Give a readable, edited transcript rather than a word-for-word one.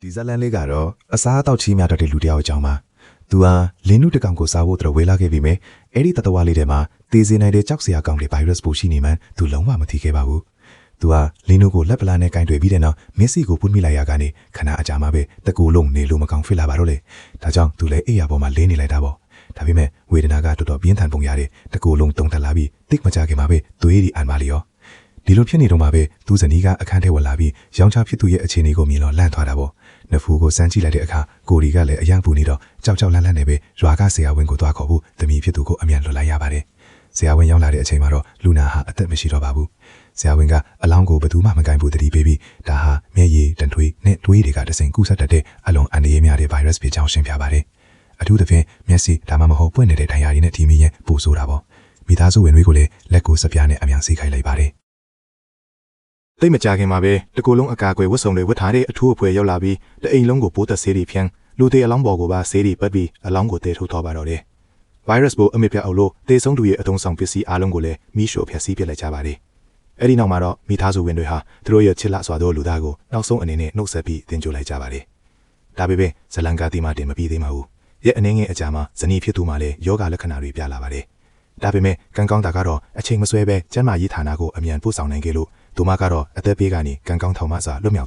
ဒီဇလန်လေးကတော့အစားအသောက်ချီးမြှောက်တဲ့လူတစ်ယောက်အကြောင်းပါသူဟာလင်းနုတစ်ကောင်ကိုစားဖို့တော့ဝေးလာခဲ့ပြီမယ်အဲ့ဒီတတဝါလေးထဲမှာသေစေနိုင်တဲ့ကြောက်စရာကောင်းတဲ့ဗိုင်းရပ်စ်ပိုးရှိနေမှသူလုံးဝမသိခဲ့ပါဘူးသူဟာလင်းနုကိုလက်ပလာနဲ့ကင်တွေ့ပြီးတဲ့နောက်မက်ဆီကိုပွတ်မိလိုက်ရကနေခဏအကြာမှပဲတကူလုံးနေလို့မကောင်းဖြစ်လာပါတော့လေဒါကြောင့်သူလည်းအိယာပေါ်မှာလင်းနေလိုက်တာပေါ့ဒါပေမဲ့ဝေဒနာကတော်တော်ပြင်းထန်ပုံရတယ်တကူလုံးတုံတက်လာပြီးတိတ်မကြခင်မှာပဲသွေးဒီအန်ပါလီရောဒီလိုဖြစ်နေတော့မှပဲသူဇနီးကအခန်းထဲဝင်လာပြီးရောင်ချဖြစ်သူရဲ့အခြေအနေကိုမြင်တော့လန့်သွားတာပေါ့နဖူးကိုစမ်းကြည့်လိုက်တဲ့အခါကိုရီကလည်းအယံပူနေတော့ကြောက်ကြောက်လန့်လန့်နေပဲရွာကဆရာဝန်ကိုသွားခေါ်ဖို့သမီးဖြစ်သူကိုအမြန်လွှတ်လိုက်ရပါတယ်ဆရာဝန်ရောက်လာတဲ့အချိန်မှာတော့လူနာဟာအသက်မရှိတော့ပါဘူးဆရာဝန်ကအလောင်းကိုဘယ်သူမှမကင်ဘူးတတိပေးပြီးဒါဟာမျက်ရည်တန်ထွေးနဲ့တွေးတွေကတဆင်ကူးဆက်တတ်တဲ့အလွန်အန္တရာယ်များတဲ့ဗိုင်းရပ်စ်ဖြစ်ကြောင်းရှင်းပြပါတယ်အထူးသဖြင့်မျက်စိဒါမှမဟုတ်ပွင့်နေတဲ့ဒဏ်ရာတွေနဲ့ဒီမီရဲ့ပူဆိုတာပေါ့မိသားစုဝင်တွေကိုလည်းလက်ကိုစပြားနဲ့အမြန်ဆေးခိုင်းလိုက်ပါတယ်တိတ်မကြခင်မှာပဲတကူလုံးအကာအကွယ်ဝတ်စုံတွေဝတ်ထားတဲ့အထူးအဖွဲရောက်လာပြီးတအိမ်လုံးကိုပိုးသက်ဆေးတွေဖြန်းလူသေးအလောင်းပေါ်ကိုပါဆေးတွေပတ်ပြီးအလောင်းကိုတဲထုတ်သွားပါတော့တယ်ဗိုင်းရပ်စ်ပိုးအမြစ်ပြတ်အောင်လို့တေဆုံးသူရဲ့အသုံးဆောင်ပစ္စည်းအားလုံးကိုလည်းမီးရှို့ဖျက်ဆီးပစ်လိုက်ကြပါတယ်အဲ့ဒီနောက်မှာတော့မိသားစုဝင်တွေဟာသူတို့ရဲ့ချစ်လှစွာသောလူသားကိုနောက်ဆုံးအနေနဲ့နှုတ်ဆက်ပြီးတင်ကြိုလိုက်ကြပါတယ်ဒါပေမဲ့ဇလန်ကာတီမာတင်မပြီးသေးပါဘူးရဲ့အနေငယ်အကြာမှာဇနီးဖြစ်သူမှလည်းယောဂလက္ခဏာတွေပြလာပါတယ်ဒါပေမဲ့ကံကောင်းတာကတော့အချိန်မဆွဲပဲကျန်းမာရေးဌာနကိုအမြန်ပို့ဆောင်နိုင်ခဲ့လို့သူမကတော့အသက်ဘေးကနေကံကောင်းထောင်မစွာလွတ်မြောက်သွား